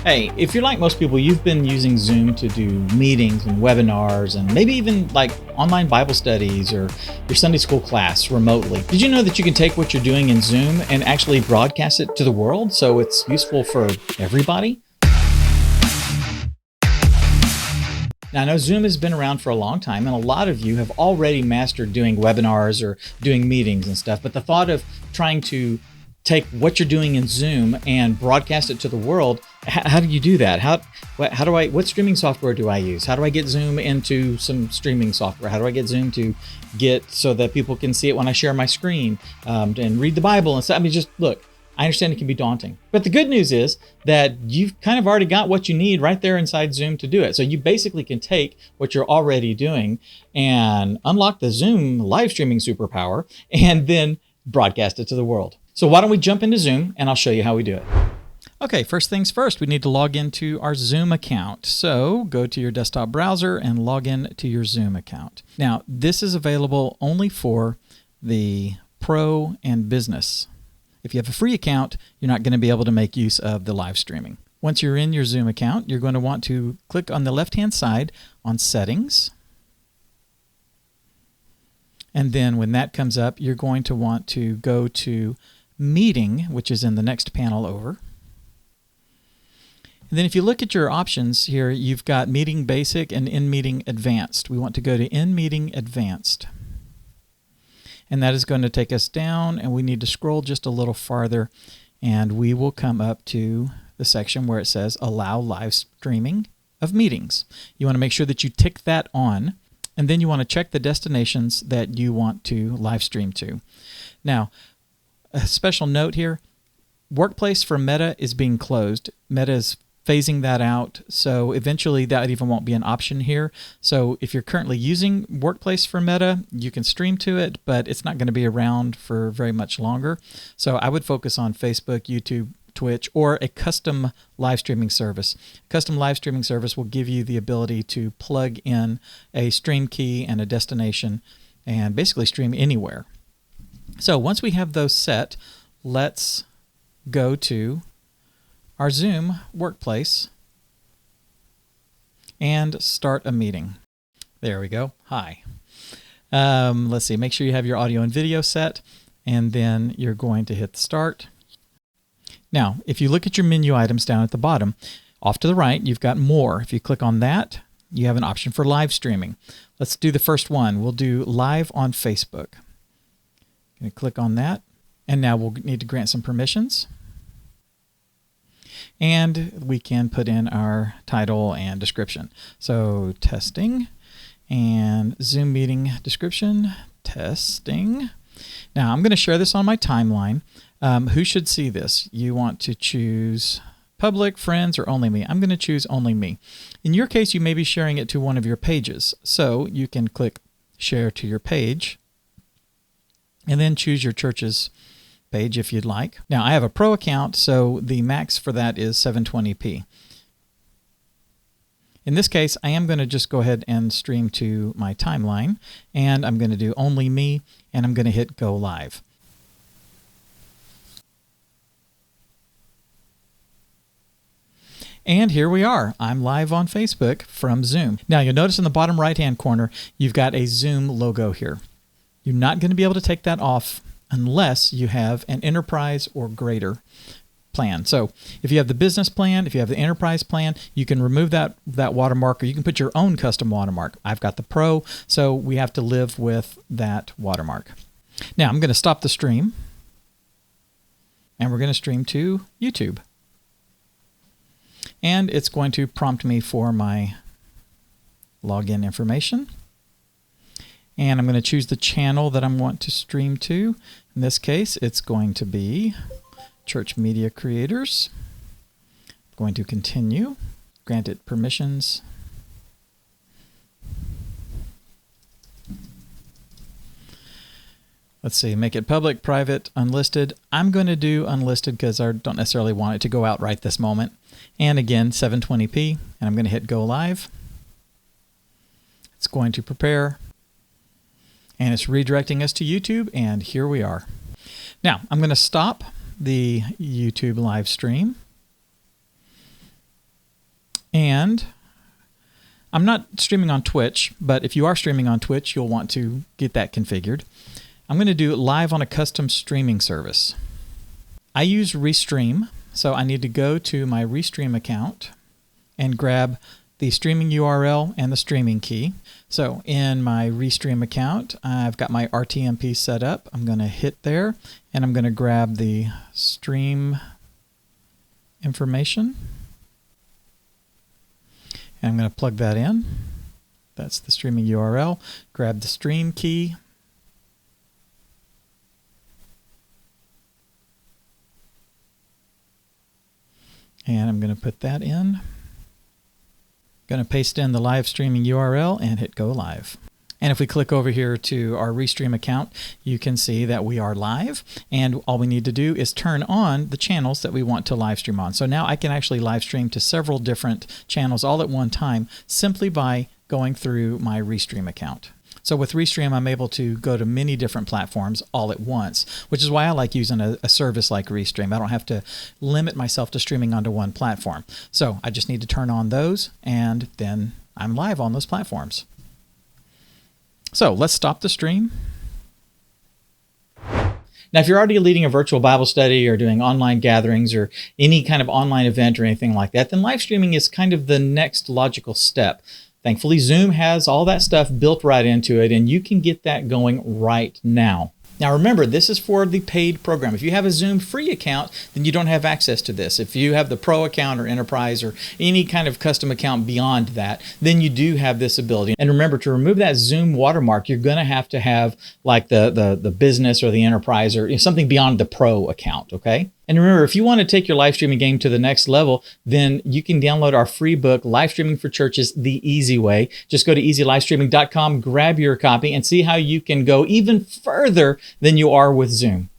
Hey, if you're like most people, you've been using Zoom to do meetings and webinars and maybe even like online Bible studies or your Sunday school class remotely. Did you know that you can take what you're doing in Zoom and actually broadcast it to the world so it's useful for everybody? Now, I know Zoom has been around for a long time, and a lot of you have already mastered doing webinars or doing meetings and stuff, but the thought of trying to take what you're doing in Zoom and broadcast it to the world, how do you do that? What streaming software do I use? How do I get Zoom into some streaming software? How do I get Zoom to get so that people can see it when I share my screen and read the Bible and stuff? I mean, just look. I understand it can be daunting, but the good news is that you've kind of already got what you need right there inside Zoom to do it. So you basically can take what you're already doing and unlock the Zoom live streaming superpower and then broadcast it to the world. So why don't we jump into Zoom and I'll show you how we do it. Okay, first things first, we need to log into our Zoom account. So go to your desktop browser and log in to your Zoom account. Now, this is available only for the Pro and Business. If you have a free account, you're not going to be able to make use of the live streaming. Once you're in your Zoom account, you're going to want to click on the left-hand side on Settings. And then when that comes up, you're going to want to go to Meeting, which is in the next panel over. And then if you look at your options here, you've got Meeting Basic and In Meeting Advanced. We want to go to In Meeting Advanced. And that is going to take us down, and we need to scroll just a little farther, and we will come up to the section where it says Allow Live Streaming of Meetings. You want to make sure that you tick that on, and then you want to check the destinations that you want to live stream to. Now, a special note here, Workplace for Meta is being closed. Meta is phasing that out, so eventually that even won't be an option here. So if you're currently using Workplace for Meta, you can stream to it, but it's not going to be around for very much longer. So I would focus on Facebook, YouTube, Twitch, or a custom live streaming service. Custom live streaming service will give you the ability to plug in a stream key and a destination and basically stream anywhere. So once we have those set, let's go to our Zoom Workplace and start a meeting. There we go. Hi. Let's see. Make sure you have your audio and video set, and then you're going to hit Start. Now, if you look at your menu items down at the bottom, off to the right, you've got More. If you click on that, you have an option for live streaming. Let's do the first one. We'll do Live on Facebook. Going to click on that, and now we'll need to grant some permissions. And we can put in our title and description. So testing and Zoom meeting description, testing. Now I'm going to share this on my timeline. Who should see this? You want to choose public, friends, or only me. I'm going to choose only me. In your case, you may be sharing it to one of your pages. So you can click share to your page and then choose your church's page if you'd like. Now I have a pro account, so the max for that is 720p. In this case, I am going to just go ahead and stream to my timeline, and I'm going to do only me, and I'm going to hit go live. And here we are. I'm live on Facebook from Zoom. Now you'll notice in the bottom right-hand corner, you've got a Zoom logo here. You're not going to be able to take that off unless you have an enterprise or greater plan. So if you have the business plan, if you have the enterprise plan, you can remove that watermark, or you can put your own custom watermark. I've got the Pro, so we have to live with that watermark. Now I'm going to stop the stream, and we're going to stream to YouTube. And it's going to prompt me for my login information. And I'm going to choose the channel that I want to stream to. In this case, it's going to be Church Media Creators. I'm going to continue, grant it permissions. Let's see, make it public, private, unlisted. I'm going to do unlisted because I don't necessarily want it to go out right this moment. And again, 720p, and I'm going to hit go live. It's going to prepare. And it's redirecting us to YouTube, and here we are. Now, I'm going to stop the YouTube live stream. And I'm not streaming on Twitch, but if you are streaming on Twitch, you'll want to get that configured. I'm going to do it live on a custom streaming service. I use Restream, so I need to go to my Restream account and grab the streaming URL and the streaming key. So in my Restream account, I've got my RTMP set up. I'm going to hit there, and I'm going to grab the stream information. And I'm going to plug that in. That's the streaming URL. Grab the stream key. And I'm going to put that in. Going to paste in the live streaming URL and hit go live. And if we click over here to our Restream account, you can see that we are live, and all we need to do is turn on the channels that we want to live stream on. So now I can actually live stream to several different channels all at one time simply by going through my Restream account. So with Restream, I'm able to go to many different platforms all at once, which is why I like using a service like Restream. I don't have to limit myself to streaming onto one platform. So I just need to turn on those, and then I'm live on those platforms. So let's stop the stream. Now, if you're already leading a virtual Bible study or doing online gatherings or any kind of online event or anything like that, then live streaming is kind of the next logical step. Thankfully, Zoom has all that stuff built right into it, and you can get that going right now. Now remember, this is for the paid program. If you have a Zoom free account, then you don't have access to this. If you have the Pro account or Enterprise or any kind of custom account beyond that, then you do have this ability. And remember, to remove that Zoom watermark, you're going to have like the business or the Enterprise or something beyond the Pro account, okay? And remember, if you want to take your live streaming game to the next level, then you can download our free book, Live Streaming for Churches, The Easy Way. Just go to easylivestreaming.com, grab your copy, and see how you can go even further than you are with Zoom.